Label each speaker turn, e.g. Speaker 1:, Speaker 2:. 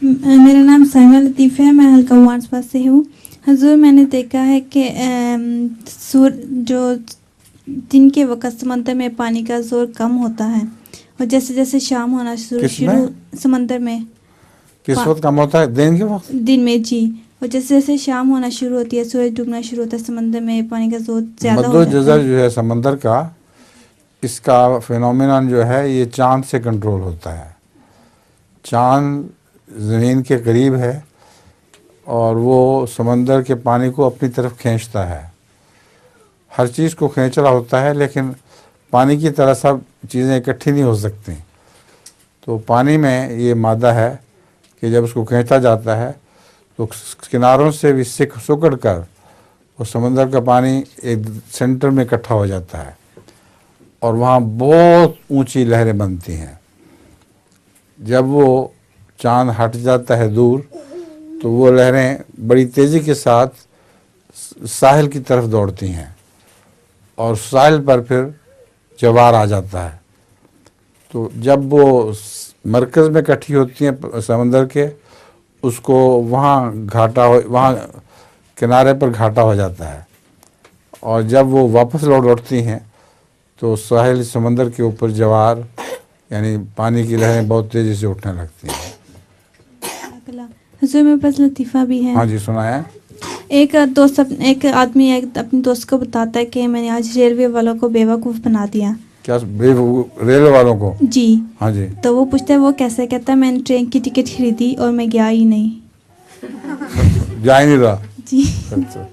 Speaker 1: میرا نام سائمہ لطیف ہے، میں حلقہ وانسپا سے ہوں. حضور، میں نے دیکھا ہے کہ جو دن کے وقت سمندر میں پانی کا زور کم ہوتا ہے، اور جیسے جیسے شام ہونا شروع سمندر میں
Speaker 2: کس وقت کم ہوتا ہے؟ دن کے وقت؟
Speaker 1: دن میں جی. اور جیسے جیسے شام ہونا شروع ہوتی ہے، سورج ڈوبنا شروع ہوتا ہے، سمندر میں پانی کا زور زیادہ ہو
Speaker 2: مد
Speaker 1: جاتا
Speaker 2: جزر
Speaker 1: ہے.
Speaker 2: جو ہے سمندر کا، اس کا فینومینن جو ہے یہ چاند سے کنٹرول ہوتا ہے. چاند زمین کے قریب ہے اور وہ سمندر کے پانی کو اپنی طرف کھینچتا ہے. ہر چیز کو کھینچ رہا ہوتا ہے، لیکن پانی کی طرح سب چیزیں اکٹھی نہیں ہو سکتی. تو پانی میں یہ مادہ ہے کہ جب اس کو کھینچا جاتا ہے تو کناروں سے بھی سکڑ کر وہ سمندر کا پانی ایک سینٹر میں اکٹھا ہو جاتا ہے، اور وہاں بہت اونچی لہریں بنتی ہیں. جب وہ چاند ہٹ جاتا ہے دور تو وہ لہریں بڑی تیزی کے ساتھ ساحل کی طرف دوڑتی ہیں، اور ساحل پر پھر جوار آ جاتا ہے. تو جب وہ مرکز میں اکٹھی ہوتی ہیں سمندر کے، اس کو وہاں کنارے پر گھاٹا ہو جاتا ہے، اور جب وہ واپس لوٹتی ہیں تو ساحل سمندر کے اوپر جوار یعنی پانی کی لہریں بہت تیزی سے اٹھنے لگتی ہیں.
Speaker 1: حضور، میرے پاس لطیفہ بھی ہے.
Speaker 2: ہاں جی، سنائیں.
Speaker 1: ایک آدمی اپنے دوست کو بتاتا ہے کہ میں نے آج ریلوے والوں کو بیوقوف بنا دیا.
Speaker 2: کیا ریلوے والوں کو؟
Speaker 1: جی.
Speaker 2: ہاں جی.
Speaker 1: تو وہ پوچھتا ہے وہ کیسے؟ کہتا ہے میں نے ٹرین کی ٹکٹ خریدی اور میں گیا ہی نہیں.
Speaker 2: جا ہی نہیں رہا.
Speaker 1: جی.
Speaker 2: اچھا.